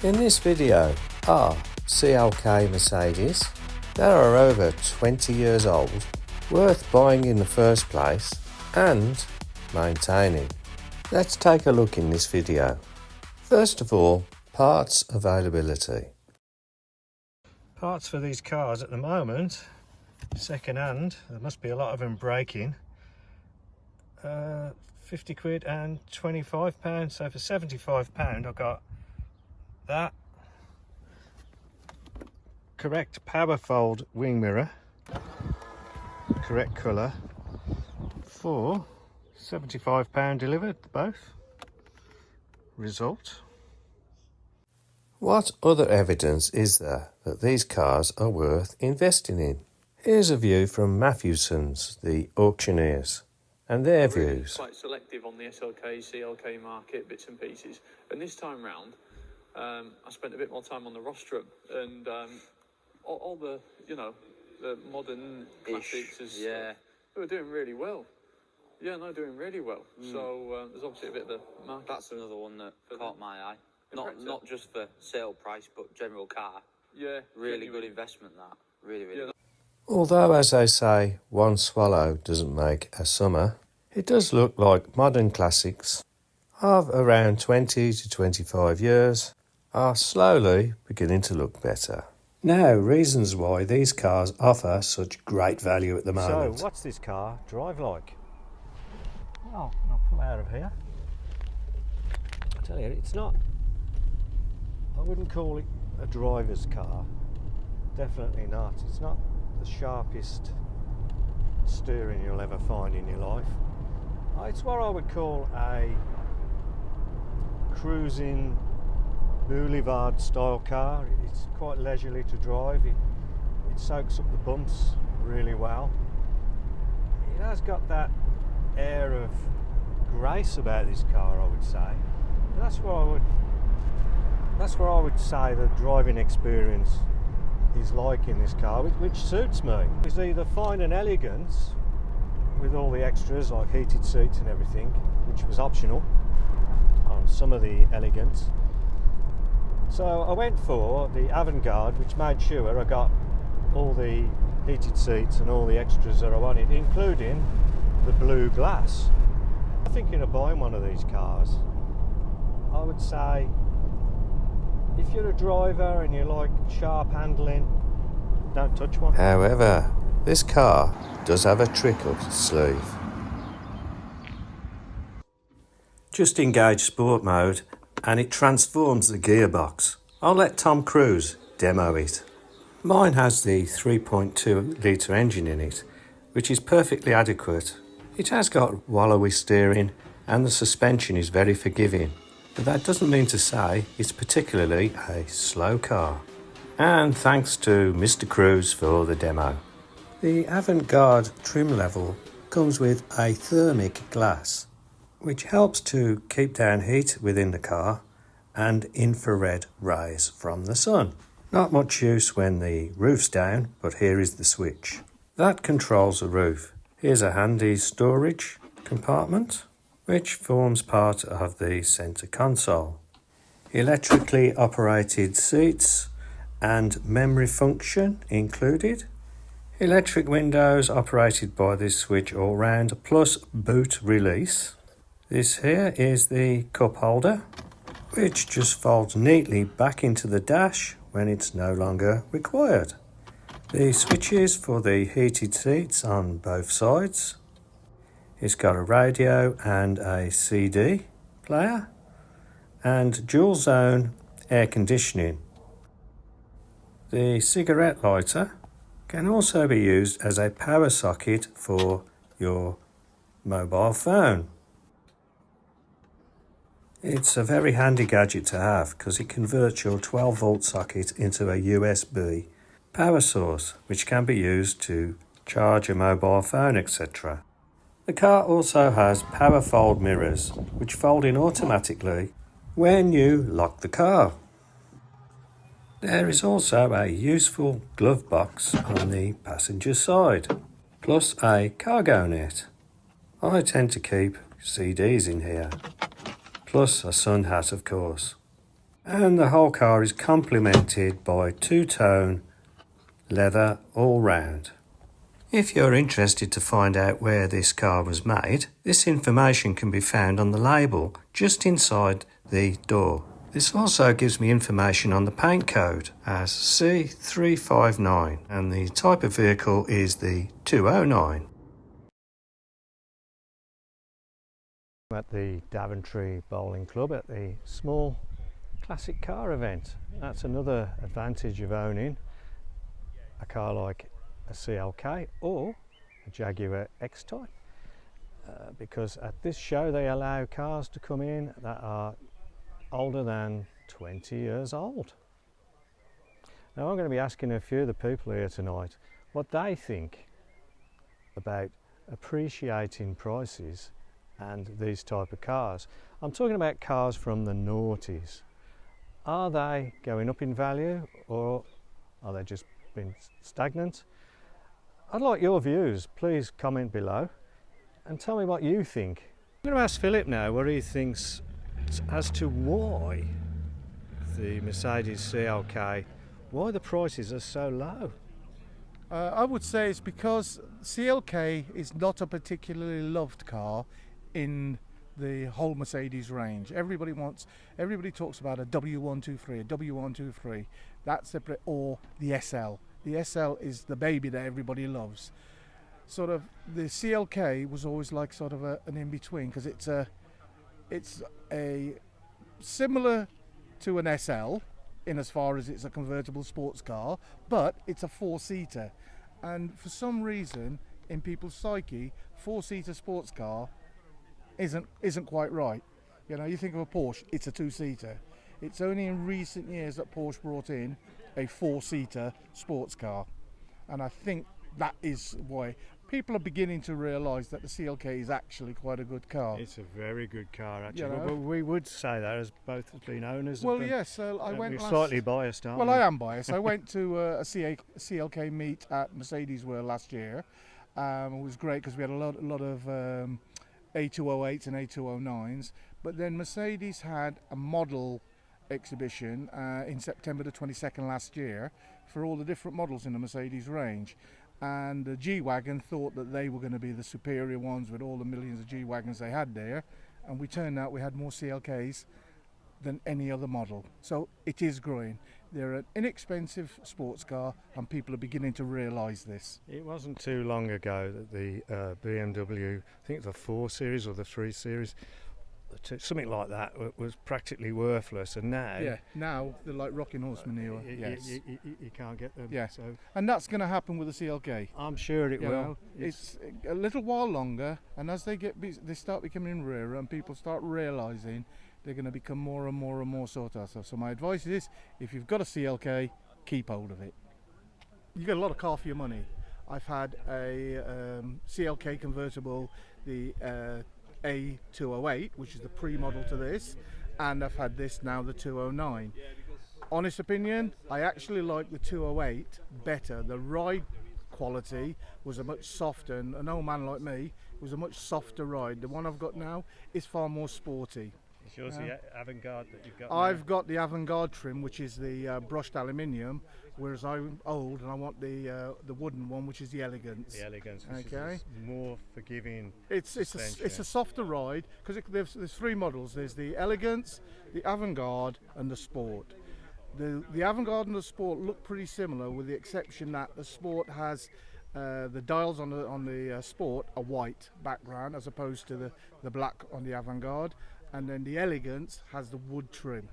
In this video are CLK Mercedes that are over 20 years old, worth buying in the first place and maintaining. Let's take a look in this video. First of all, parts availability. Parts for these cars at the moment, second hand, there must be a lot of them breaking. 50 quid and £25, so for £75 I got that correct power fold wing mirror, correct colour, for £75 delivered, both. Result. What other evidence is there that these cars are worth investing in? Here's a view from Matthewson's, the auctioneers, and their views. Quite selective on the SLK, CLK market, bits and pieces. And this time round, I spent a bit more time on the rostrum, and all the, the modern classics, they were doing really well. Yeah, no, doing really well. So there's obviously a bit of a market. That's another one that caught my eye. Not just for sale price, but general car. Yeah, really good investment. That really good. Although, as they say, one swallow doesn't make a summer, it does look like modern classics of around 20 to 25 years are slowly beginning to look better. Now, reasons why these cars offer such great value at the moment. So, what's this car drive like? Well, I'll pull out of here. I tell you, it's not, I wouldn't call it a driver's car. Definitely not. It's not the sharpest steering you'll ever find in your life. It's what I would call a cruising boulevard style car. It's quite leisurely to drive. It soaks up the bumps really well. It has got that air of grace about this car, I would say. That's what I would say the driving experience is like in this car, which suits me. It's either fine and elegant with all the extras like heated seats and everything, which was optional on some of the elegance. So I went for the avant-garde, which made sure I got all the heated seats and all the extras that I wanted, including the blue glass. I'm thinking of buying one of these cars. I would say if you're a driver and you like sharp handling, don't touch one. However, this car does have a trick up its sleeve. Just engage sport mode and it transforms the gearbox. I'll let Tom Cruise demo it. Mine has the 3.2 litre engine in it, which is perfectly adequate. It has got wallowy steering and the suspension is very forgiving, but that doesn't mean to say it's particularly a slow car. And thanks to Mr. Cruise for the demo. The avant-garde trim level comes with a thermic glass, which helps to keep down heat within the car and infrared rays from the sun. Not much use when the roof's down, but here is the switch. That controls the roof. Here's a handy storage compartment, which forms part of the centre console. Electrically operated seats and memory function included. Electric windows operated by this switch all round, plus boot release. This here is the cup holder, which just folds neatly back into the dash when it's no longer required. The switches for the heated seats on both sides. It's got a radio and a CD player and dual zone air conditioning. The cigarette lighter can also be used as a power socket for your mobile phone. It's a very handy gadget to have because it converts your 12 volt socket into a USB power source, which can be used to charge a mobile phone, etc. The car also has power fold mirrors, which fold in automatically when you lock the car. There is also a useful glove box on the passenger side, plus a cargo net. I tend to keep CDs in here, plus a sun hat of course. And the whole car is complemented by two-tone leather all round. If you're interested to find out where this car was made, this information can be found on the label just inside the door. This also gives me information on the paint code as C359, and the type of vehicle is the 209. I'm at the Daventry Bowling Club at the small classic car event. That's another advantage of owning a car like a CLK or a Jaguar X-Type, because at this show they allow cars to come in that are older than 20 years old. Now I'm going to be asking a few of the people here tonight what they think about appreciating prices and these type of cars. I'm talking about cars from the noughties. Are they going up in value, or are they just been stagnant? I'd like your views. Please comment below and tell me what you think. I'm going to ask Philip now what he thinks as to why the Mercedes CLK, why the prices are so low. I would say it's because CLK is not a particularly loved car in the whole Mercedes range. Everybody talks about a W123, a W123. That's or the SL. The SL is the baby that everybody loves. Sort of the CLK was always like sort of an in-between, because it's a similar to an SL in as far as it's a convertible sports car, but it's a four-seater. And for some reason in people's psyche, four-seater sports car isn't quite right. You know, you think of a Porsche, it's a two-seater. It's only in recent years that Porsche brought in a four-seater sports car, and I think that is why people are beginning to realise that the CLK is actually quite a good car. It's a very good car, actually. You know? Well, we would say that as both have been owners. Well, yes, I went We're last... slightly biased, aren't we? Well, I am biased. I went to a CLK meet at Mercedes World last year. It was great because we had a lot of A208s and A209s, but then Mercedes had a model exhibition in September the 22nd last year for all the different models in the Mercedes range, and the G-Wagon thought that they were going to be the superior ones with all the millions of G-Wagons they had there, and we turned out we had more CLKs than any other model. So it is growing. They're an inexpensive sports car, and people are beginning to realise this. It wasn't too long ago that the BMW, I think the 4 Series or the 3 Series, something like that, was practically worthless, and now they're like rocking horse manure. You can't get them. Yeah, so and that's going to happen with the CLK. I'm sure it will. It's a little while longer, and as they start becoming rarer, and people start realising, they're going to become more and more sought after. So my advice is, if you've got a CLK, keep hold of it. You get a lot of car for your money. I've had a CLK convertible, the A208, which is the pre-model to this, and I've had this now, the 209. Honest opinion, I actually like the 208 better. The ride quality was a much softer, and an old man like me, it was a much softer ride. The one I've got now is far more sporty. Is yours the Avant-Garde that you've got? I've got the Avant-Garde trim, which is the brushed aluminium, whereas I'm old and I want the wooden one, which is the Elegance. The Elegance, which okay, is more forgiving. It's a softer ride, because there's 3 models. There's the Elegance, the Avant-Garde, and the Sport. The Avant-Garde and the Sport look pretty similar, with the exception that the Sport has the dials on the Sport are white background as opposed to the black on the Avant-Garde, and then the Elegance has the wood trim.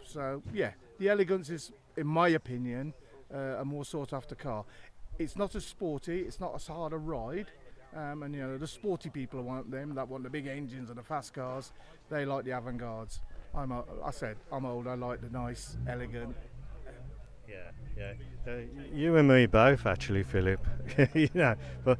So yeah, the Elegance is, in my opinion, a more sought after car. It's not as sporty, it's not as hard a ride, and you know, the sporty people want them that want the big engines and the fast cars. They like the Avant-Gardes. I'm old. I like the nice, elegant. Yeah. You and me both, actually, Philip. You know, but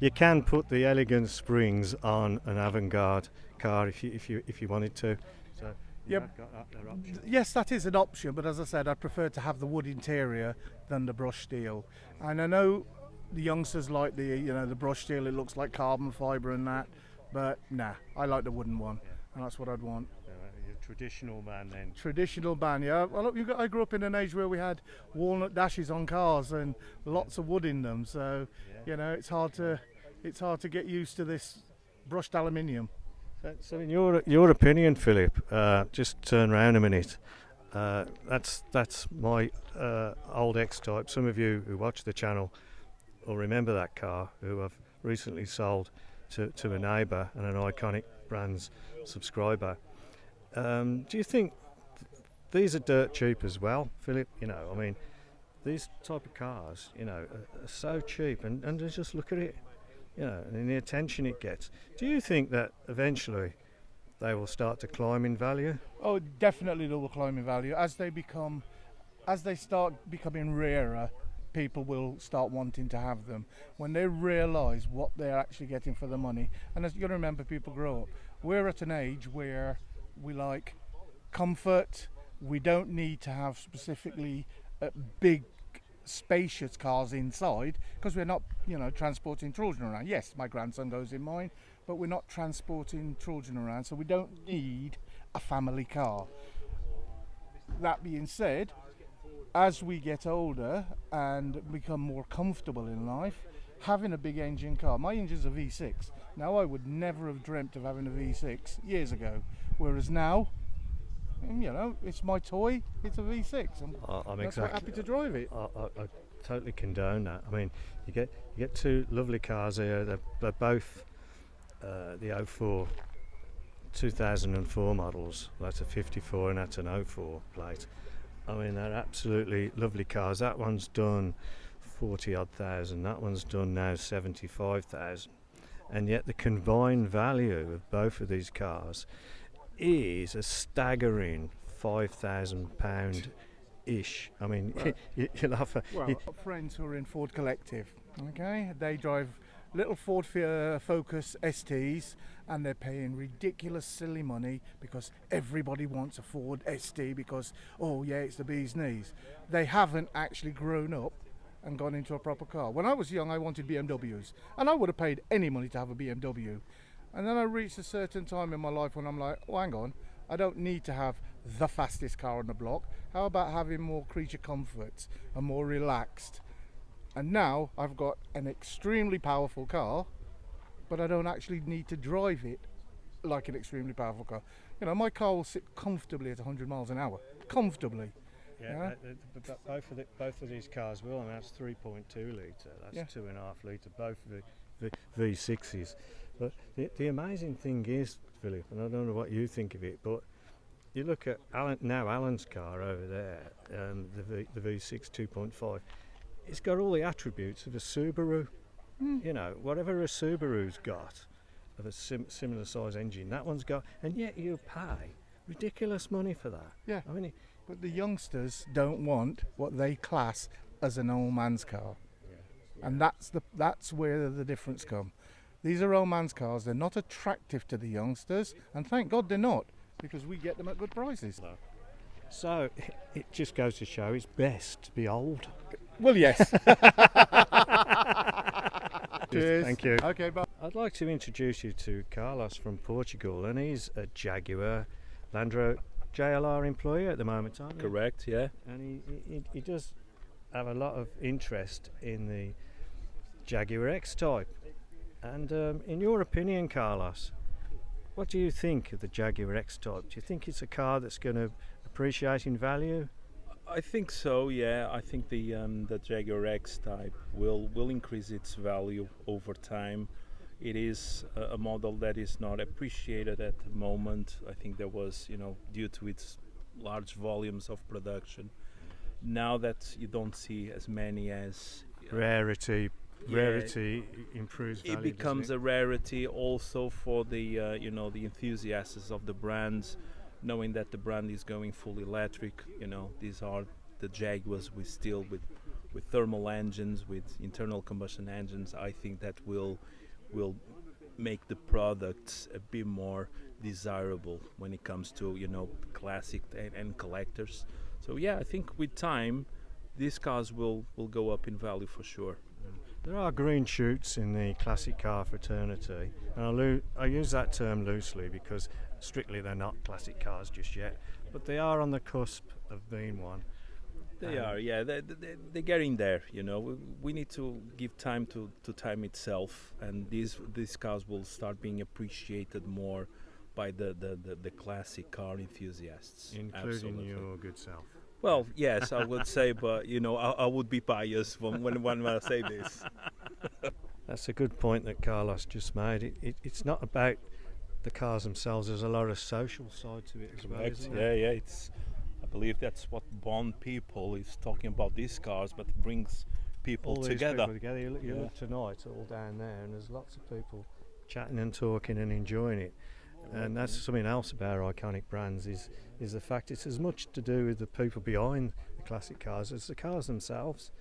you can put the Elegance springs on an Avant-Garde car if you wanted to. So you've got that option. Yes, that is an option, but as I said, I prefer to have the wood interior than the brushed steel. And I know the youngsters like the brushed steel. It looks like carbon fibre and that, but nah, I like the wooden one, and that's what I'd want. traditional man then. Traditional man, yeah. Well, look, I grew up in an age where we had walnut dashes on cars and lots of wood in them. So, you know, it's hard to get used to this brushed aluminium. So in your opinion, Philip, just turn around a minute. That's my old X-Type. Some of you who watch the channel will remember that car, who I've recently sold to a neighbour and an Iconic Brands subscriber. Do you think these are dirt cheap as well, Philip? You know, I mean, these type of cars, you know, are so cheap, and just look at it, you know, and the attention it gets. Do you think that eventually they will start to climb in value? Oh, definitely they will climb in value as they start becoming rarer. People will start wanting to have them when they realise what they're actually getting for the money. And as you got to remember, people grow up. We're at an age where we like comfort. We don't need to have specifically big, spacious cars inside because we're not, you know, transporting children around. Yes, my grandson goes in mine, but we're not transporting children around, so we don't need a family car. That being said, as we get older and become more comfortable in life, having a big engine car, my engine's a V6. Now, I would never have dreamt of having a V6 years ago, whereas now, you know, it's my toy, it's a V6. I'm exactly happy to drive it. I totally condone that. I mean, you get two lovely cars here. They're both the 04 2004 models. That's a 54 and that's an 04 plate. I mean, they're absolutely lovely cars. That one's done 40 odd thousand, that one's done now 75,000, and yet the combined value of both of these cars is a staggering £5,000 ish. I mean, well, you'll have friends who are in Ford Collective, okay, they drive little Ford Focus STs and they're paying ridiculous silly money because everybody wants a Ford ST because, oh yeah, it's the bee's knees. They haven't actually grown up and gone into a proper car. When I was young, I wanted BMWs and I would have paid any money to have a BMW. And then I reached a certain time in my life when I'm like, oh, hang on, I don't need to have the fastest car on the block. How about having more creature comforts and more relaxed? And now I've got an extremely powerful car, but I don't actually need to drive it like an extremely powerful car. You know, my car will sit comfortably at 100 miles an hour. Comfortably. Yeah, but both of these cars will, and that's 3.2 litre, that's 2.5 litre, both of the V6s. But the amazing thing is, Philip, and I don't know what you think of it, but you look at Alan's car over there, the V6 2.5, it's got all the attributes of a Subaru. You know, whatever a Subaru's got of a similar size engine, that one's got, and yet you pay ridiculous money for that. Yeah, I mean, but the youngsters don't want what they class as an old man's car, and that's where the difference comes. These are old man's cars. They're not attractive to the youngsters, and thank God they're not, because we get them at good prices. So it just goes to show it's best to be old. Well, yes. Cheers. Thank you. Okay, bye. I'd like to introduce you to Carlos from Portugal, and he's a Jaguar Land Rover JLR employee at the moment, aren't you? Correct, yeah. And he does have a lot of interest in the Jaguar X-Type. And in your opinion, Carlos, what do you think of the Jaguar X-Type? Do you think it's a car that's going to appreciate in value? I think so, yeah. I think the Jaguar X-Type will increase its value over time. It is a model that is not appreciated at the moment. I think there was, due to its large volumes of production. Now that you don't see as many as... Rarity improves value. It becomes a rarity also for the, the enthusiasts of the brands, knowing that the brand is going full electric. These are the Jaguars with thermal engines, with internal combustion engines. I think that will make the products a bit more desirable when it comes to classic and collectors. So yeah, I think with time these cars will go up in value for sure. There are green shoots in the classic car fraternity, and I use that term loosely because strictly they're not classic cars just yet, but they are on the cusp of being one. They are, yeah. They're getting there. You know, we need to give time to time itself, and these cars will start being appreciated more by the classic car enthusiasts, Including Absolutely. your good self. Well, yes, I would say, but you know, I would be biased when I say this. That's a good point that Carlos just made. It's not about the cars themselves. There's a lot of social side to it as well, isn't there? Yeah, yeah. I believe that's what bond people is talking about these cars, but it brings people All these together. people together. You look tonight, all down there, and there's lots of people chatting and talking and enjoying it. And that's something else about our iconic brands is the fact it's as much to do with the people behind the classic cars as the cars themselves.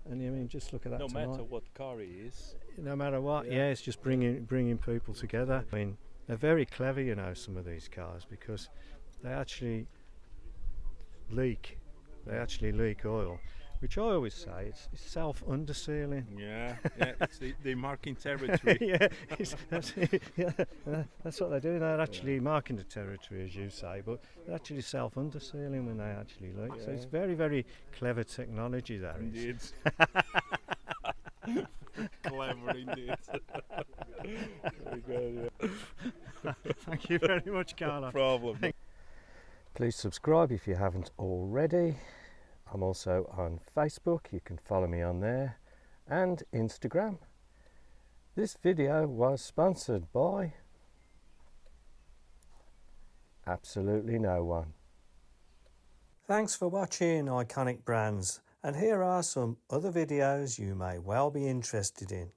And I mean, just look at that No tonight. matter what car it is. No matter what, yeah, it's just bringing people together. I mean, they're very clever, you know, some of these cars, because they actually leak oil, which I always say it's self-undersealing. Yeah, yeah. It's the marking territory. That's what they're doing. They're actually marking the territory, as you say, but they're actually self-undersealing when they actually leak. So it's very, very clever technology, that is. Indeed. Clever indeed. Very good, yeah. Thank you very much, Carla. No problem. Please subscribe if you haven't already. I'm also on Facebook, you can follow me on there, and Instagram. This video was sponsored by absolutely no one. Thanks for watching Iconic Brands, and here are some other videos you may well be interested in.